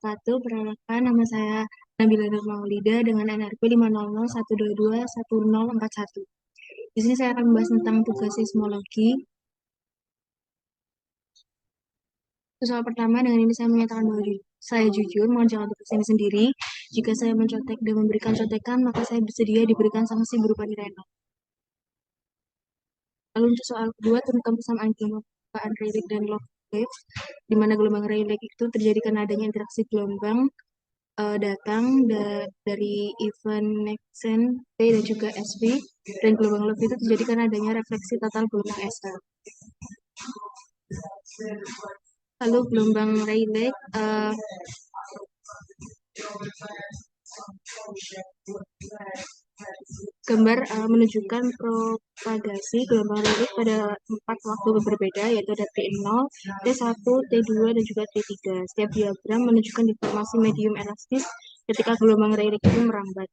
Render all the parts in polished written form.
wabarakatuh. Perkenalkan, nama saya Nabila Nur Maulida dengan NRP 50012211041. Di sini saya akan membahas tentang tugas seismologi. Soal pertama, dengan ini saya menyatakan bahwa saya jujur mengerjakan tugas ini sendiri. Jika saya mencontek dan memberikan contekan, maka saya bersedia diberikan sanksi berupa nilai nol. Lalu untuk soal kedua tentang persamaan gelombang Rayleigh dan log wave, di mana gelombang Rayleigh itu terjadi karena adanya interaksi gelombang datang dari event Nexen P dan juga SV, dan gelombang love itu terjadi karena adanya refleksi total gelombang SL. Lalu gelombang Rayleigh gambar menunjukkan propagasi gelombang Rayleigh pada 4 waktu berbeda, yaitu ada T0, T1, T2, dan juga T3. Setiap diagram menunjukkan deformasi medium elastis ketika gelombang Rayleigh itu merambat.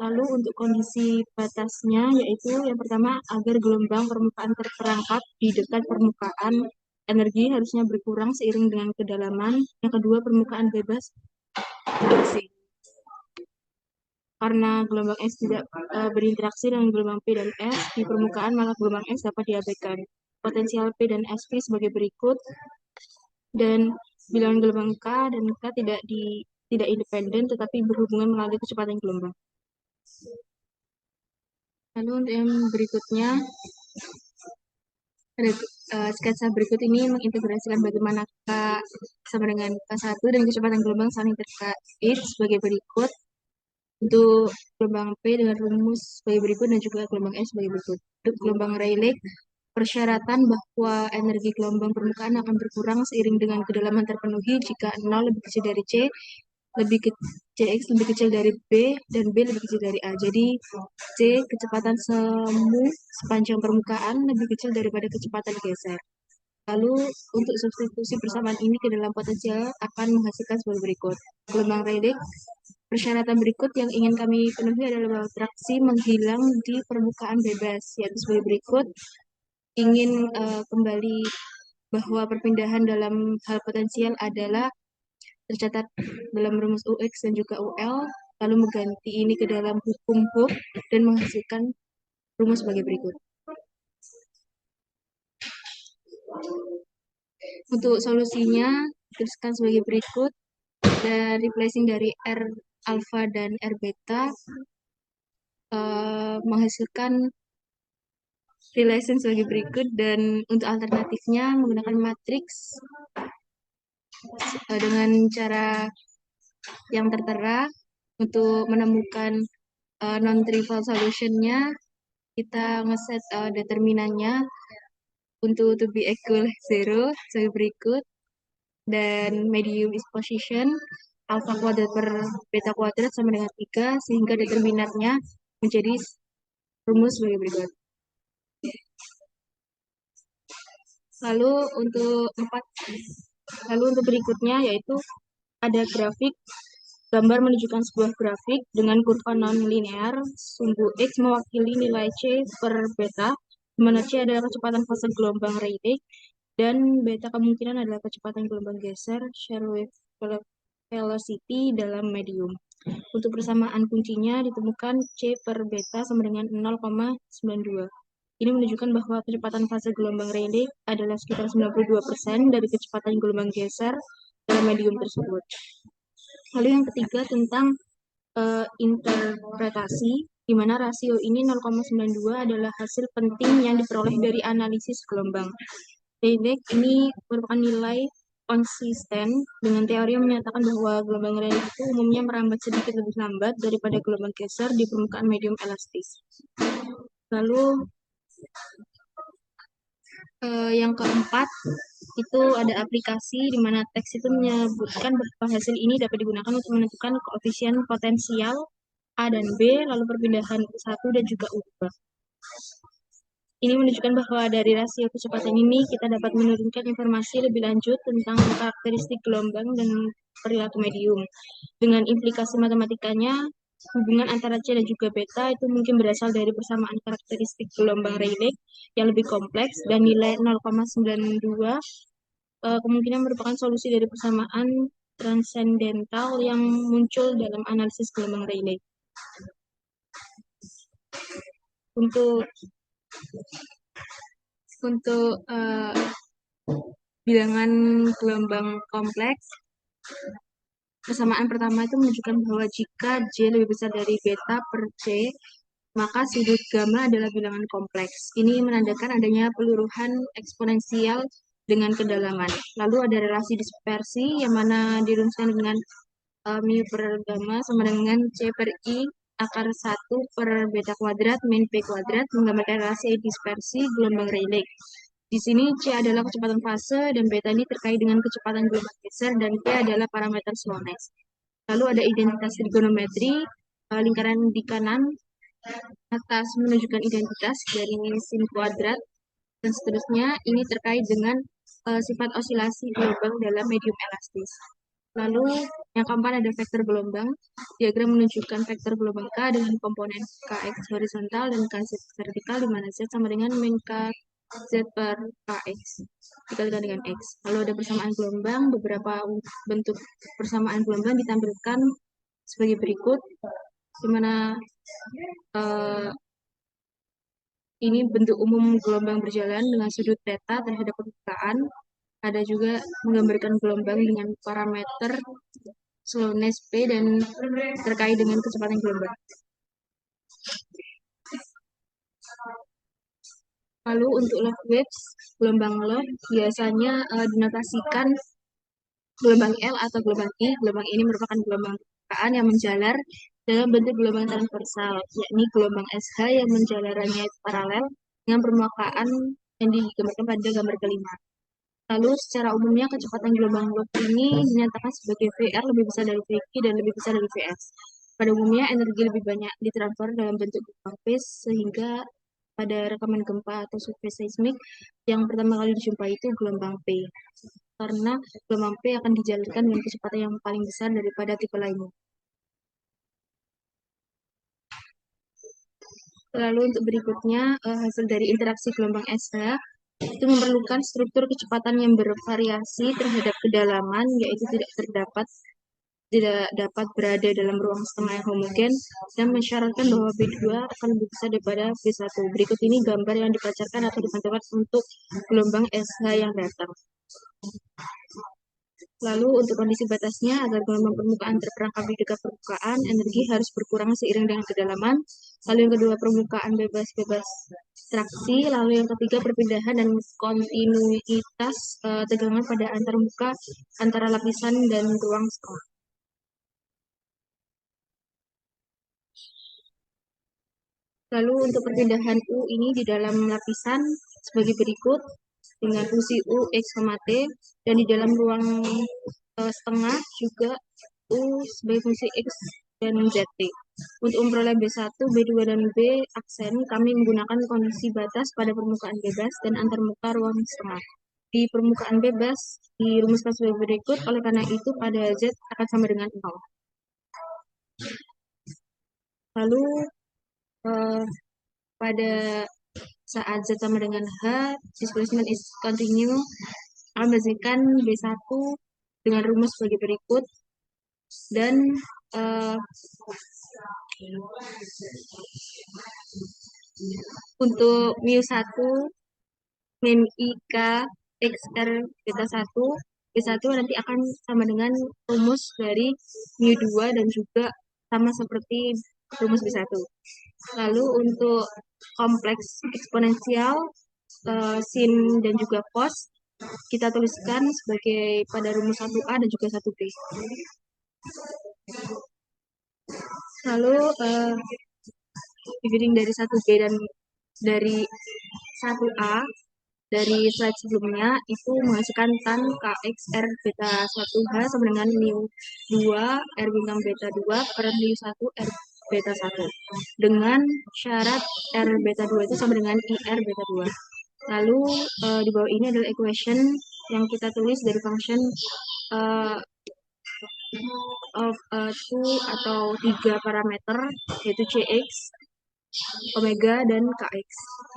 Lalu untuk kondisi batasnya, yaitu yang pertama, agar gelombang permukaan terperangkap di dekat permukaan, energi harusnya berkurang seiring dengan kedalaman. Yang kedua, permukaan bebas bersih. Karena gelombang S tidak berinteraksi dengan gelombang P dan S, di permukaan maka gelombang S dapat diabaikan. Potensial P dan SP sebagai berikut, dan bilangan gelombang K dan K tidak independen tetapi berhubungan melalui kecepatan gelombang. Lalu untuk yang berikutnya, sketsa berikut ini mengintegrasikan bagaimana K sama dengan K1 dan kecepatan gelombang saling terkait sebagai berikut. Untuk gelombang P dengan rumus sebagai berikut dan juga gelombang S sebagai berikut. Untuk gelombang Rayleigh, persyaratan bahwa energi gelombang permukaan akan berkurang seiring dengan kedalaman terpenuhi jika 0 lebih kecil dari C, Cx lebih kecil dari B, dan B lebih kecil dari A. Jadi C, kecepatan semu sepanjang permukaan lebih kecil daripada kecepatan geser. Lalu untuk substitusi persamaan ini ke dalam potensial akan menghasilkan sebagai berikut. Gelombang Rayleigh, persyaratan berikut yang ingin kami penuhi adalah bahwa traksi menghilang di permukaan bebas, yaitu sebagai berikut. Ingin kembali bahwa perpindahan dalam hal potensial adalah tercatat dalam rumus UX dan juga UL, lalu mengganti ini ke dalam hukum Hooke dan menghasilkan rumus sebagai berikut. Untuk solusinya, tuliskan sebagai berikut. Dan replacing dari R alpha dan R beta menghasilkan relation sebagai berikut, dan untuk alternatifnya menggunakan matriks dengan cara yang tertera. Untuk menemukan non-trivial solutionnya, kita ngeset determinannya untuk to be equal 0 sebagai berikut, dan medium is position alpha kuadrat per beta kuadrat sama dengan 3, sehingga determinantnya menjadi rumus sebagai berikut. Lalu untuk berikutnya, yaitu ada grafik gambar menunjukkan sebuah grafik dengan kurva non-linear. Sumbu X mewakili nilai C per beta, di mana C adalah kecepatan fase gelombang Rayleigh dan beta kemungkinan adalah kecepatan gelombang geser shear wave velocity dalam medium. Untuk persamaan kuncinya ditemukan C per beta sama dengan 0,92. Ini menunjukkan bahwa kecepatan fase gelombang Rayleigh adalah sekitar 92% dari kecepatan gelombang geser dalam medium tersebut. Lalu yang ketiga tentang interpretasi, di mana rasio ini 0,92 adalah hasil penting yang diperoleh dari analisis gelombang. Rayleigh ini merupakan nilai konsisten dengan teori yang menyatakan bahwa gelombang Rayleigh itu umumnya merambat sedikit lebih lambat daripada gelombang geser di permukaan medium elastis. Lalu yang keempat itu ada aplikasi di mana teks itu menyebutkan bahwa hasil ini dapat digunakan untuk menentukan koefisien potensial A dan B, lalu perpindahan U1 dan juga U2. Ini menunjukkan bahwa dari rasio kecepatan ini kita dapat menurunkan informasi lebih lanjut tentang karakteristik gelombang dan perilaku medium. Dengan implikasi matematikanya, hubungan antara C dan juga beta itu mungkin berasal dari persamaan karakteristik gelombang Rayleigh yang lebih kompleks, dan nilai 0,92 kemungkinan merupakan solusi dari persamaan transendental yang muncul dalam analisis gelombang Rayleigh. Untuk bilangan gelombang kompleks, persamaan pertama itu menunjukkan bahwa jika J lebih besar dari beta per C, maka sudut gamma adalah bilangan kompleks. Ini menandakan adanya peluruhan eksponensial dengan kedalaman. Lalu ada relasi dispersi yang mana dirumuskan dengan mu per gamma sama dengan C per I akar 1 per beta kuadrat min P kuadrat menggambarkan relasi dispersi gelombang Rayleigh. Di sini C adalah kecepatan fase dan beta ini terkait dengan kecepatan gelombang geser dan P adalah parameter slowness. Lalu ada identitas trigonometri, lingkaran di kanan atas menunjukkan identitas dari sin kuadrat dan seterusnya. Ini terkait dengan sifat osilasi gelombang dalam medium elastis. Lalu yang keempat ada vektor gelombang. Diagram menunjukkan vektor gelombang K dengan komponen Kx horizontal dan Kz vertikal, di mana Z sama dengan min K Z per Kx dikalikan dengan X. Lalu ada persamaan gelombang. Beberapa bentuk persamaan gelombang ditampilkan sebagai berikut, di mana ini bentuk umum gelombang berjalan dengan sudut theta terhadap permukaan. Ada juga menggambarkan gelombang dengan parameter slowness P dan terkait dengan kecepatan gelombang. Lalu untuk log waves, gelombang log biasanya dinotasikan gelombang L atau gelombang I. Gelombang ini merupakan gelombang permukaan yang menjalar dalam bentuk gelombang transversal, yakni gelombang SH yang menjalarannya paralel dengan permukaan yang digambarkan pada gambar kelima. Lalu secara umumnya kecepatan gelombang log ini dinyatakan sebagai VR lebih besar dari VQ dan lebih besar dari VS. Pada umumnya energi lebih banyak ditransfer dalam bentuk gelombang phase, sehingga pada rekaman gempa atau survei seismik yang pertama kali dijumpai itu gelombang P. Karena gelombang P akan dijalankan dengan kecepatan yang paling besar daripada tipe lainnya. Lalu untuk berikutnya, hasil dari interaksi gelombang SH itu memerlukan struktur kecepatan yang bervariasi terhadap kedalaman, yaitu tidak dapat berada dalam ruang setengah yang homogen dan mensyaratkan bahwa B2 akan lebih besar daripada B1. Berikut ini gambar yang dipacarkan atau ditentukan untuk gelombang SH yang datang. Lalu untuk kondisi batasnya, agar gelombang permukaan terperangkap di dekat permukaan, energi harus berkurang seiring dengan kedalaman. Lalu yang kedua, permukaan bebas traksi. Lalu yang ketiga, perpindahan dan kontinuitas tegangan pada antar muka, antara lapisan dan ruang setengah. Lalu untuk perpindahan U ini di dalam lapisan sebagai berikut, dengan fungsi U, X, T, dan di dalam ruang setengah juga U sebagai fungsi X dan ZT. Untuk memperoleh B1, B2, dan B aksen, kami menggunakan kondisi batas pada permukaan bebas dan antarmuka ruang setengah. Di permukaan bebas dirumuskan sebagai berikut, oleh karena itu pada Z akan sama dengan 0. Lalu pada saat Z sama dengan H, displacement is continue, akan membersihkan B1 dengan rumus sebagai berikut. Dan untuk mu1 min IK XR beta 1, B1 nanti akan sama dengan rumus dari mu2 dan juga sama seperti rumus B1. Lalu untuk kompleks eksponensial, sin dan juga cos, kita tuliskan sebagai pada rumus 1A dan juga 1B. Lalu diviring dari 1B dan dari 1A dari slide sebelumnya itu menghasilkan tan Kx R beta 1H sama dengan mu 2 R bintang beta 2 per mu 1 R beta 1 dengan syarat R beta 2 itu sama dengan IR beta 2. Lalu di bawah ini adalah equation yang kita tulis dari function of 2 atau 3 parameter, yaitu Cx omega, dan kx.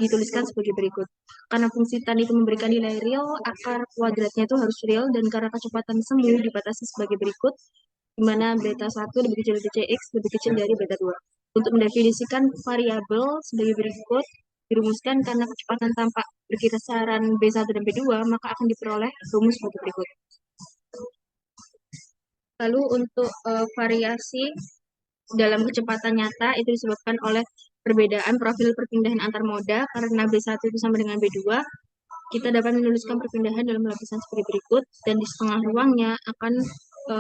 Dituliskan sebagai berikut. Karena fungsi tan itu memberikan nilai real, akar kuadratnya itu harus real, dan karena kecepatan semu dibatasi sebagai berikut, di mana beta 1 lebih kecil dari cx lebih kecil dari beta 2. Untuk mendefinisikan variabel sebagai berikut, dirumuskan karena kecepatan tampak berkisaran B1 dan B2, maka akan diperoleh rumus sebagai berikut. Lalu untuk variasi dalam kecepatan nyata itu disebabkan oleh perbedaan profil perpindahan antar moda. Karena B1 itu sama dengan B2, kita dapat menuliskan perpindahan dalam lapisan sebagai berikut, dan di setengah ruangnya akan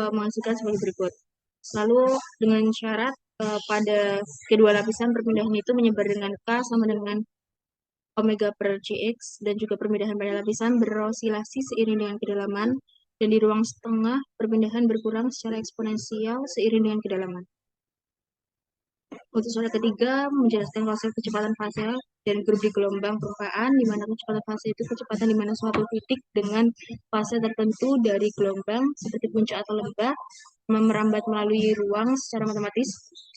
menghasilkan sebagai berikut. Lalu dengan syarat pada kedua lapisan perpindahan itu menyebar dengan K sama dengan omega per Cx, dan juga perpindahan pada lapisan berosilasi seiring dengan kedalaman, dan di ruang setengah perpindahan berkurang secara eksponensial seiring dengan kedalaman. Untuk soal ketiga, menjelaskan konsep kecepatan fase dan grup di gelombang permukaan, di mana kecepatan fase itu kecepatan di mana suatu titik dengan fase tertentu dari gelombang, seperti puncak atau lembah, merambat melalui ruang secara matematis.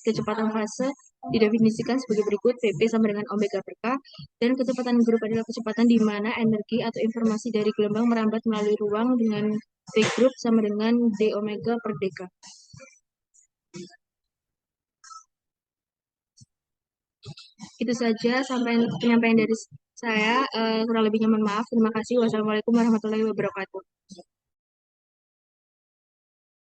Kecepatan fase didefinisikan sebagai berikut, Vp sama dengan omega per K, dan kecepatan grup adalah kecepatan di mana energi atau informasi dari gelombang merambat melalui ruang dengan V grup sama dengan d omega per dk. Itu saja sampai penyampaian dari saya. Kurang lebihnya mohon maaf. Terima kasih. Wassalamualaikum warahmatullahi wabarakatuh.